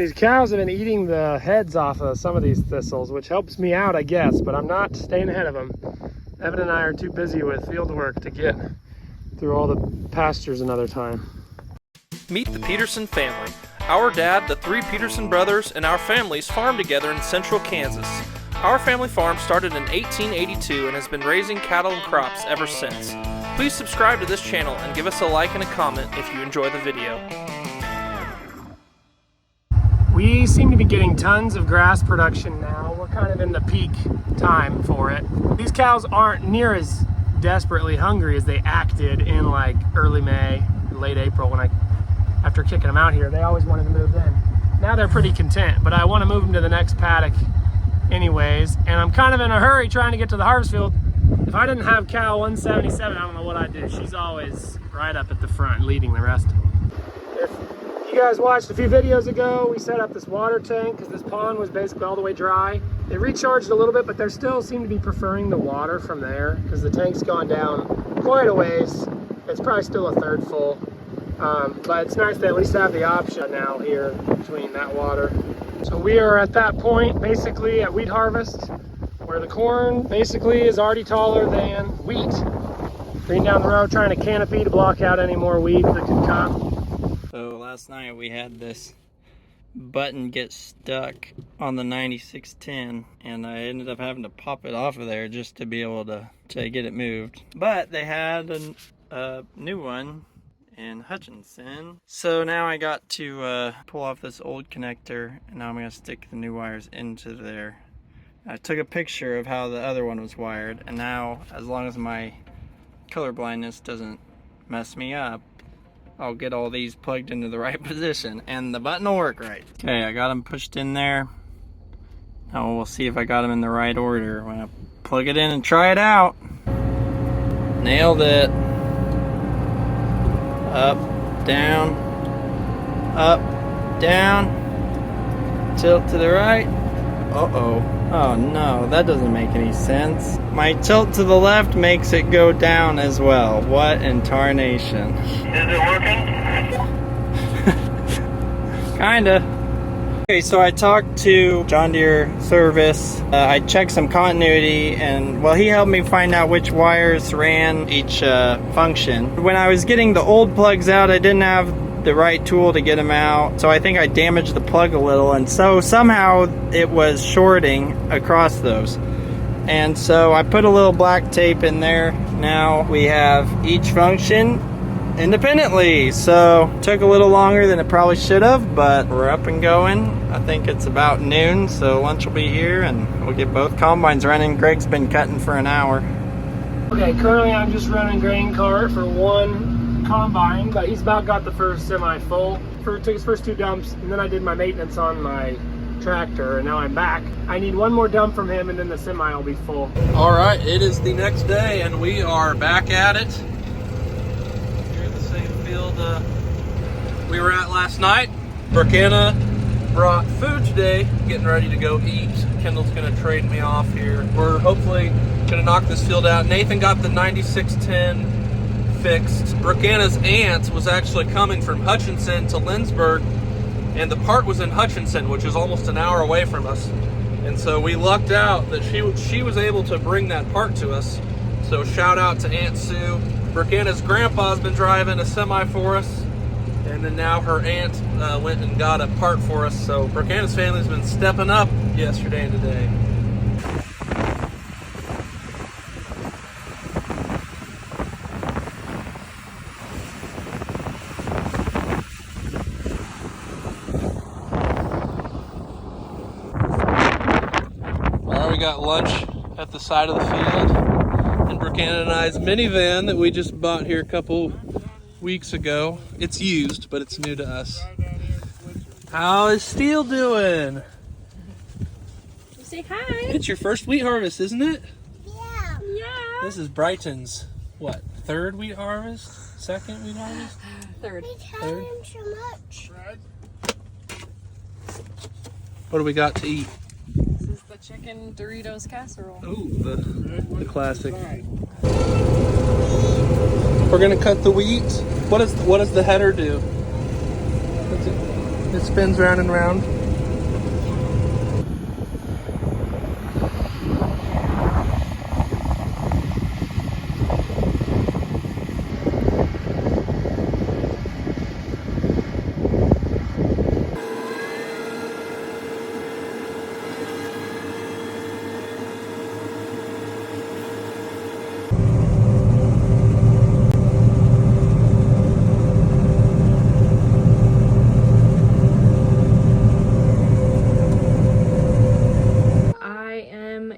These cows have been eating the heads off of some of these thistles, which helps me out, I guess, but I'm not staying ahead of them. Evan and I are too busy with field work to get through all the pastures another time. Meet the Peterson family. Our dad, the 3 Peterson brothers, and our families farm together in central Kansas. Our family farm started in 1882 and has been raising cattle and crops ever since. Please subscribe to this channel and give us a like and a comment if you enjoy the video. We seem to be getting tons of grass production now. We're kind of in the peak time for it. These cows aren't near as desperately hungry as they acted in like early May, late April when after kicking them out here. They always wanted to move in. Now they're pretty content, but I want to move them to the next paddock anyways, and I'm kind of in a hurry trying to get to the harvest field. If I didn't have cow 177, I don't know what I'd do. She's always right up at the front leading the rest of them. If you guys watched a few videos ago, we set up this water tank because this pond was basically all the way dry. It recharged a little bit, but they still seem to be preferring the water from there because the tank's gone down quite a ways. It's probably still a third full, but it's nice to at least have the option now here between that water. So we are at that point basically at wheat harvest where the corn basically is already taller than wheat. Green down the road trying to canopy to block out any more weeds that could come. So last night we had this button get stuck on the 9610 and I ended up having to pop it off of there just to be able to get it moved. But they had a new one in Hutchinson. So now I got to pull off this old connector and now I'm going to stick the new wires into there. I took a picture of how the other one was wired, and now as long as my color blindness doesn't mess me up, I'll get all these plugged into the right position and the button will work right. Okay, I got them pushed in there. Now we'll see if I got them in the right order. I'm gonna plug it in and try it out. Nailed it. Up, down, tilt to the right. Uh-oh. Oh no, that doesn't make any sense. My tilt to the left makes it go down as well. What in tarnation? Is it working? Kinda. Okay, so I talked to John Deere service. I checked some continuity and, well, he helped me find out which wires ran each function. When I was getting the old plugs out, I didn't have the right tool to get them out, so I think I damaged the plug a little, and so somehow it was shorting across those. And so I put a little black tape in there. Now we have each function independently, so it took a little longer than it probably should have, but we're up and going. I think it's about noon, so lunch will be here and we'll get both combines running. Greg's been cutting for an hour. Okay, currently I'm just running grain cart for one combine, but he's about got the first semi full. Took his first 2 dumps, and then I did my maintenance on my tractor, and now I'm back. I need one more dump from him, and then the semi will be full. All right, it is the next day, and we are back at it. Here at the same field we were at last night. Brookanna brought food today, getting ready to go eat. Kendall's gonna trade me off here. We're hopefully gonna knock this field out. Nathan got the 9610 fixed. Brookanna's aunt was actually coming from Hutchinson to Lindsborg, and the part was in Hutchinson, which is almost an hour away from us. And so we lucked out that she was able to bring that part to us. So shout out to Aunt Sue. Brookanna's grandpa's been driving a semi for us, and then now her aunt went and got a part for us. So Brookanna's family's been stepping up yesterday and today. Got lunch at the side of the field in Brookanna and I's minivan that we just bought here a couple weeks ago. It's used, but it's new to us. How is Steele doing? Say hi. It's your first wheat harvest, isn't it? Yeah. Yeah. This is Brighton's, what, 3rd wheat harvest? 2nd wheat harvest? 3rd. Third? So much. What do we got to eat? This is the chicken Doritos casserole. Oh, the classic. We're gonna cut the wheat. What does the header do? It spins round and round.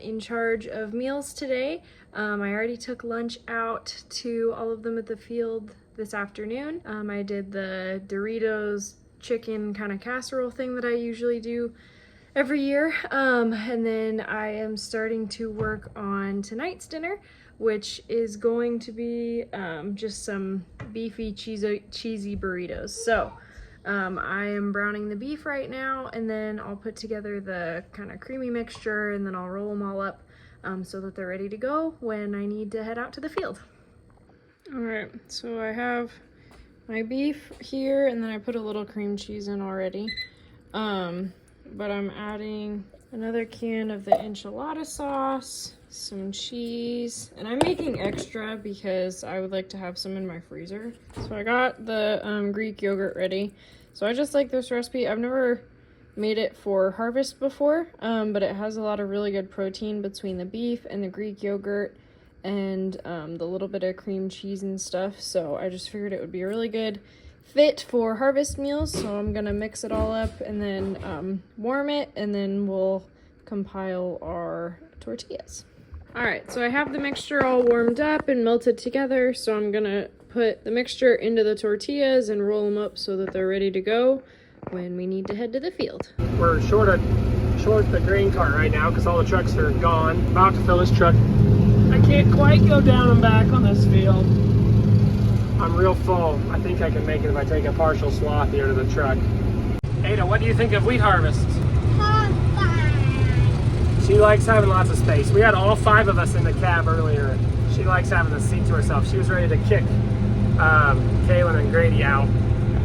In charge of meals today. I already took lunch out to all of them at the field this afternoon. I did the Doritos chicken kind of casserole thing that I usually do every year. And then I am starting to work on tonight's dinner, which is going to be just some beefy, cheesy burritos. So I am browning the beef right now, and then I'll put together the kind of creamy mixture, and then I'll roll them all up so that they're ready to go when I need to head out to the field. All right, so I have my beef here, and then I put a little cream cheese in already. But I'm adding another can of the enchilada sauce, some cheese, and I'm making extra because I would like to have some in my freezer. So I got the Greek yogurt ready. So I just like this recipe. I've never made it for harvest before, but it has a lot of really good protein between the beef and the Greek yogurt and the little bit of cream cheese and stuff. So I just figured it would be a really good fit for harvest meals. So I'm gonna mix it all up and then warm it, and then we'll compile our tortillas. All right, so I have the mixture all warmed up and melted together, so I'm gonna put the mixture into the tortillas and roll them up so that they're ready to go when we need to head to the field. We're short the grain cart right now because all the trucks are gone. About to fill this truck. I can't quite go down and back on this field. I'm real full. I think I can make it if I take a partial swath here to the truck. Ada, what do you think of wheat harvest? She likes having lots of space. We had all 5 of us in the cab earlier. She likes having the seat to herself. She was ready to kick Kaylin and Grady out.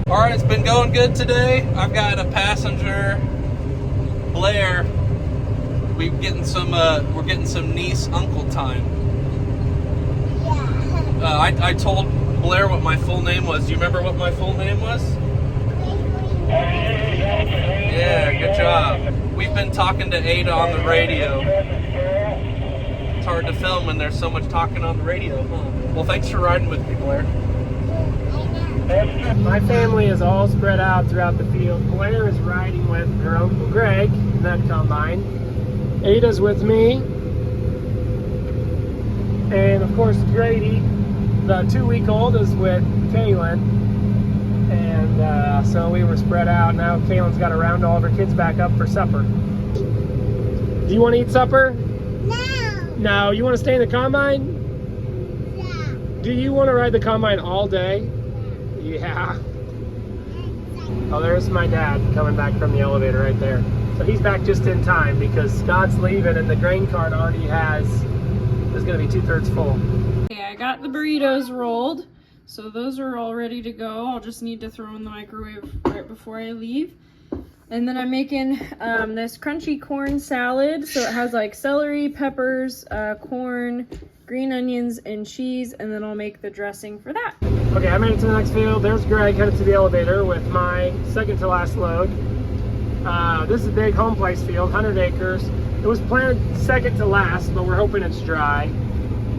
All right, it's been going good today. I've got a passenger, Blair. We're getting some niece uncle time. I told Blair what my full name was. Do you remember what my full name was? Yeah, good job. We've been talking to Ada on the radio. It's hard to film when there's so much talking on the radio, huh? Well, thanks for riding with me, Blair. My family is all spread out throughout the field. Blair is riding with her Uncle Greg in that combine. Ada's with me. And of course Grady, the 2-week-old, is with Kaylin. And so we were spread out. Now Kaylin's got to round all of her kids back up for supper. Do you want to eat supper? No. No. You want to stay in the combine? Yeah. Do you want to ride the combine all day? Yeah. Oh, there's my dad coming back from the elevator right there. So he's back just in time because Scott's leaving and the grain cart already is going to be 2/3 full. Okay, I got the burritos rolled, so those are all ready to go. I'll just need to throw in the microwave right before I leave. And then I'm making this crunchy corn salad. So it has like celery, peppers, corn, green onions, and cheese, and then I'll make the dressing for that. Okay, I made it to the next field. There's Greg headed to the elevator with my second to last load. This is a big home place field, 100 acres. It was planted second to last, but we're hoping it's dry.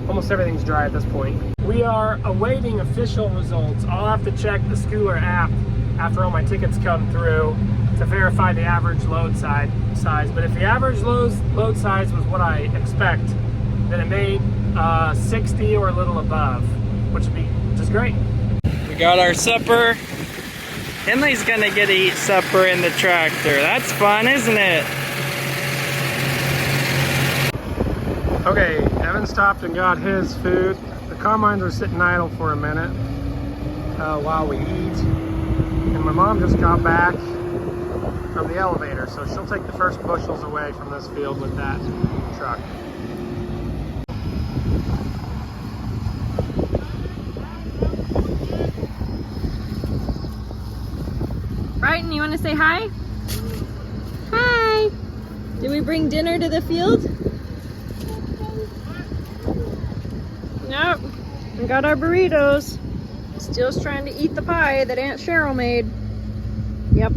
Almost everything's dry at this point. We are awaiting official results. I'll have to check the Schooler app after all my tickets come through to verify the average load size. But if the average load size was what I expect, then it made 60 or a little above, which would be just great. We got our supper. Henley's gonna get to eat supper in the tractor. That's fun, isn't it? Okay, Evan stopped and got his food. The combines are sitting idle for a minute while we eat. And my mom just got back from the elevator, so she'll take the first bushels away from this field with that truck. Right, and you you want to say hi? Hi! Did we bring dinner to the field? Nope. We got our burritos. Steele's trying to eat the pie that Aunt Cheryl made. Yep.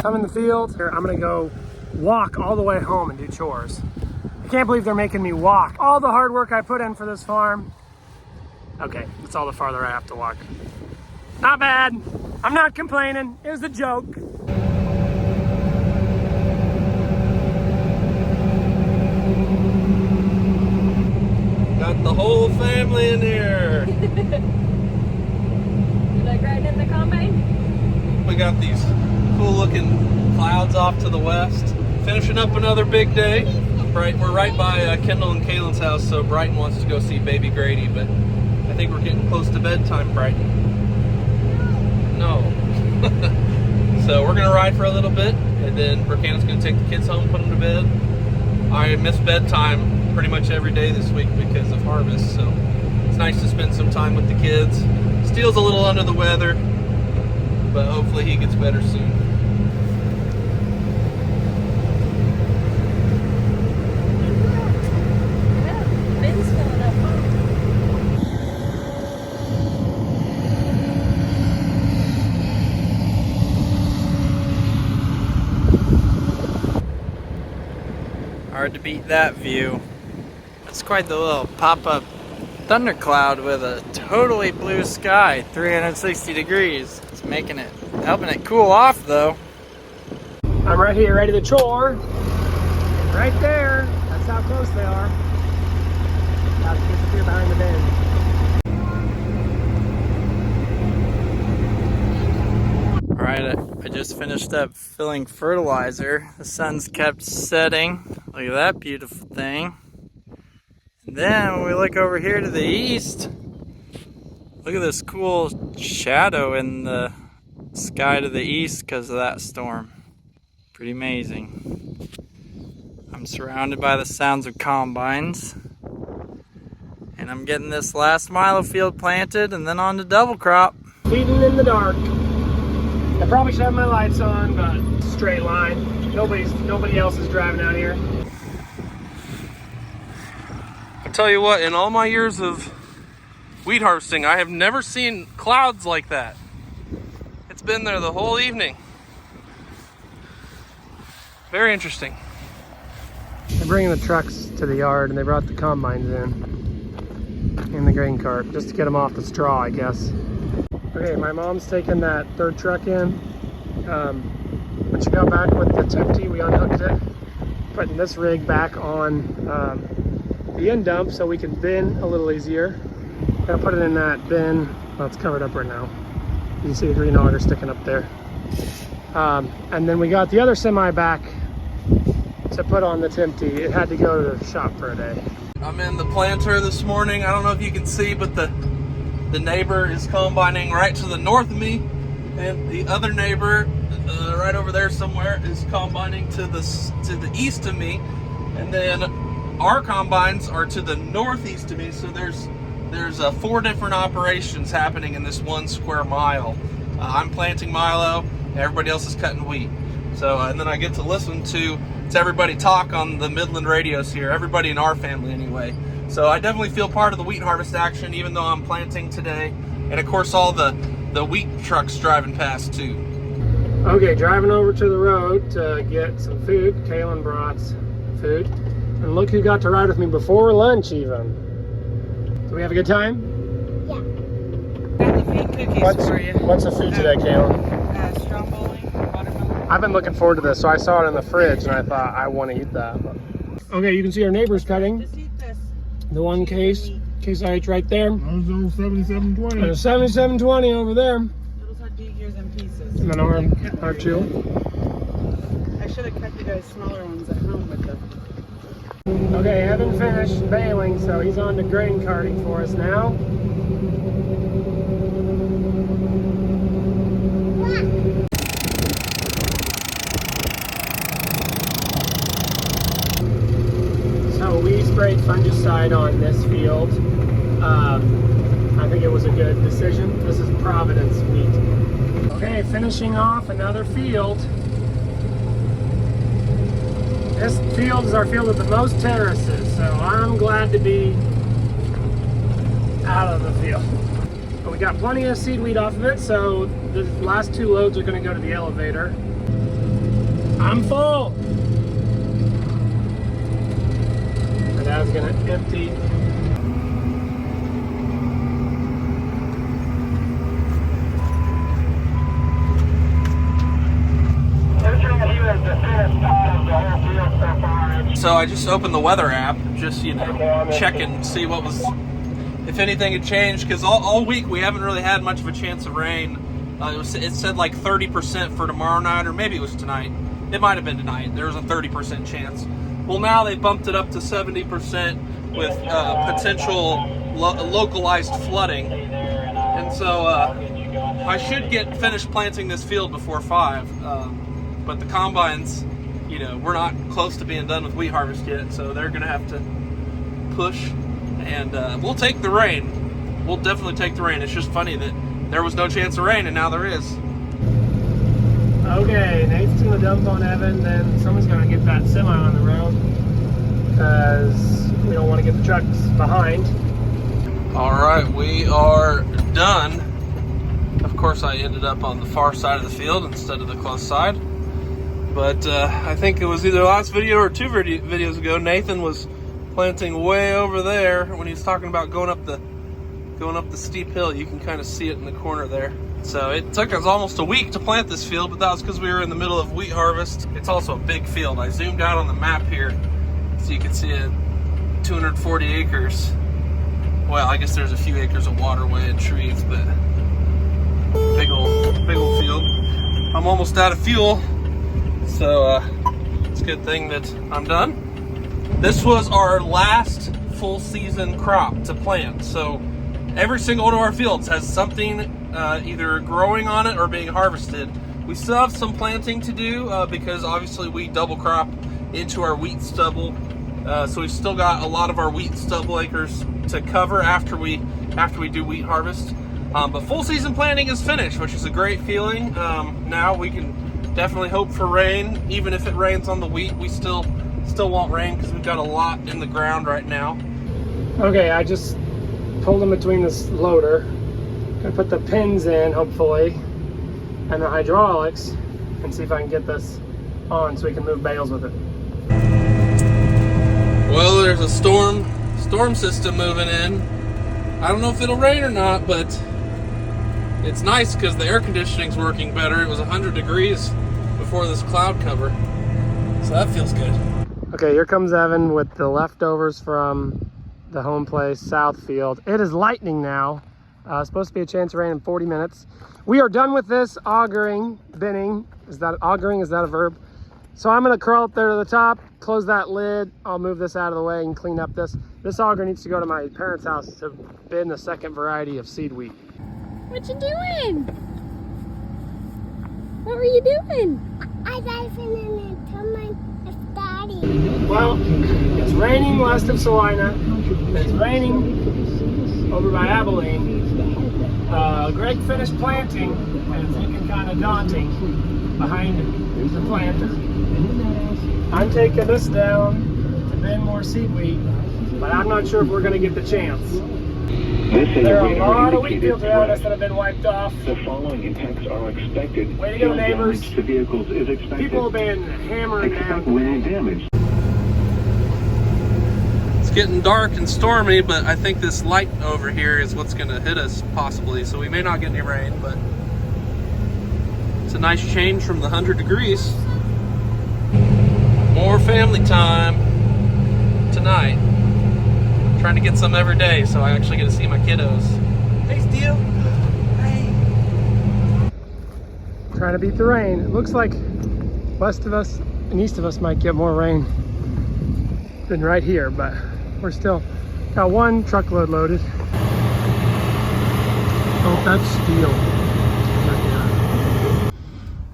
I'm in the field. I'm gonna go walk all the way home and do chores. I can't believe they're making me walk. All the hard work I put in for this farm. Okay, that's all the farther I have to walk. Not bad. I'm not complaining. It was a joke. Got the whole family in here. You like riding in the combine? We got these cool looking clouds off to the west. Finishing up another big day. We're right by Kendall and Kaylin's house, so Brighton wants to go see baby Grady, but I think we're getting close to bedtime, Brighton. No. So we're gonna ride for a little bit, and then Brianna's gonna take the kids home, put them to bed. I missed bedtime pretty much every day this week because of harvest, so it's nice to spend some time with the kids. Steele's a little under the weather, but hopefully he gets better soon. Ben's filling up. Hard to beat that view. That's quite the little pop-up thundercloud with a totally blue sky, 360 degrees. It's helping it cool off though. I'm right here, ready to chore. Right there. That's how close they are. Got to disappear behind the bend. Alright, I just finished up filling fertilizer. The sun's kept setting. Look at that beautiful thing. And then when we look over here to the east, look at this cool shadow in the sky to the east because of that storm. Pretty amazing. I'm surrounded by the sounds of combines. And I'm getting this last mile of field planted and then on to double crop. Feeding in the dark. I probably should have my lights on, but straight line. Nobody else is driving out here. I tell you what, in all my years of wheat harvesting, I have never seen clouds like that. It's been there the whole evening. Very interesting. They're bringing the trucks to the yard and they brought the combines in the grain cart just to get them off the straw, I guess. Okay, my mom's taking that third truck in. When she got back with the Tempty, we unhooked it, putting this rig back on the end dump so we can bin a little easier. Gonna put it in that bin. Well, it's covered up right now. You can see the green auger sticking up there. And then we got the other semi back to put on the Tempty. It had to go to the shop for a day. I'm in the planter this morning. I don't know if you can see, but the neighbor is combining right to the north of me, and the other neighbor right over there somewhere is combining to the east of me, and then our combines are to the northeast of me. So there's 4 different operations happening in this 1 square mile. I'm planting milo, and everybody else is cutting wheat. So and then I get to listen to everybody talk on the Midland radios here, everybody in our family anyway. So I definitely feel part of the wheat harvest action, even though I'm planting today. And of course all the wheat trucks driving past too. Okay, driving over to the road to get some food. Kaylin brought food. And look who got to ride with me before lunch even. Do we have a good time? Yeah. Got the feed cookies for you. What's the food today, Kaylin? Stromboli, watermelon. I've been looking forward to this, so I saw it in the fridge and I thought I want to eat that. Okay, you can see our neighbors cutting. Just eat this. The one case IH right there. Those old 7720. There's 7720 over there. Those are figures and pieces. And then our two. I should have cut you guys smaller ones at home with them. Okay, Evan finished baling, so he's on to grain carting for us now. So we sprayed fungicide on this field. I think it was a good decision. This is Providence wheat. Okay, finishing off another field. This field is our field with the most terraces, so I'm glad to be out of the field. But we got plenty of seed wheat off of it, so the last 2 loads are going to go to the elevator. I'm full! My dad's going to empty. So I just opened the weather app, just, you know, check and see what was, if anything had changed, because all week we haven't really had much of a chance of rain. It said like 30% for tomorrow night, or maybe it was tonight. It might have been tonight. There was a 30% chance. Well, now they bumped it up to 70% with potential localized flooding. And so I should get finished planting this field before 5. But the combines, you know, we're not close to being done with wheat harvest yet, so they're going to have to push. And we'll take the rain. We'll definitely take the rain. It's just funny that there was no chance of rain, and now there is. Okay, Nate's going to dump on Evan, then someone's going to get that semi on the road, because we don't want to get the trucks behind. All right, we are done. Of course, I ended up on the far side of the field instead of the close side. But I think it was either last video or 2 videos ago, Nathan was planting way over there when he was talking about going up the steep hill. You can kind of see it in the corner there. So it took us almost a week to plant this field, but that was because we were in the middle of wheat harvest. It's also a big field. I zoomed out on the map here so you can see it, 240 acres. Well, I guess there's a few acres of waterway and trees, but big old field. I'm almost out of fuel. So it's a good thing that I'm done. This was our last full season crop to plant. So every single one of our fields has something either growing on it or being harvested. We still have some planting to do because obviously we double crop into our wheat stubble. So we've still got a lot of our wheat stubble acres to cover after we do wheat harvest. But full season planting is finished, which is a great feeling. Now we can definitely hope for rain. Even if it rains on the wheat, we still want rain because we've got a lot in the ground right now. Okay, I just pulled in between this loader. Gonna put the pins in, hopefully, and the hydraulics, and see if I can get this on so we can move bales with it. Well, there's a storm system moving in. I don't know if it'll rain or not, but it's nice because the air conditioning's working better. It was 100 degrees before this cloud cover, so that feels good. Okay, here comes Evan with the leftovers from the home place, South Field. It is lightning now. Supposed to be a chance of rain in 40 minutes. We are done with this augering, binning. Is that auguring? Is that a verb? So I'm gonna crawl up there to the top, close that lid. I'll move this out of the way and clean up this. This auger needs to go to my parents' house to bin the second variety of seed wheat. What you doing? What were you doing? I dive in and tell my daddy. Well, it's raining west of Salina. It's raining over by Abilene. Greg finished planting, and it's looking kind of daunting behind the planter. I'm taking this down to bin more seed wheat, but I'm not sure if we're going to get the chance. This is There a are a lot of wheat radar-indicated fields around us threat. that have been wiped off. The following impacts are expected. Way to go, Hail neighbors. damage to vehicles is expected. People have been hammering Expect down. wind damage. It's getting dark and stormy, but I think this light over here is what's gonna hit us possibly. So we may not get any rain, but it's a nice change from the 100 degrees. More family time tonight. Trying to get some every day, so I actually get to see my kiddos. Hey, Steel. Hey. Trying to beat the rain. It looks like west of us and east of us might get more rain than right here, but we're still got one truckload loaded. Oh, that's Steel.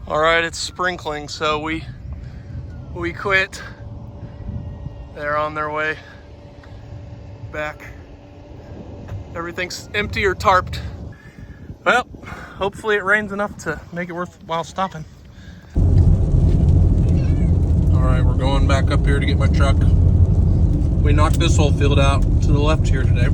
All right, it's sprinkling, so we quit. They're on their way back. Everything's empty or tarped. Well, hopefully it rains enough to make it worthwhile stopping. All right, we're going back up here to get my truck. We knocked this whole field out to the left here today.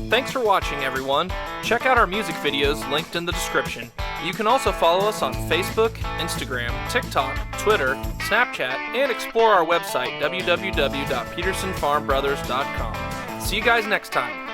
Thanks for watching, everyone. Check out our music videos linked in the description. You can also follow us on Facebook, Instagram, TikTok, Twitter, Snapchat, and explore our website, www.petersonfarmbrothers.com. See you guys next time.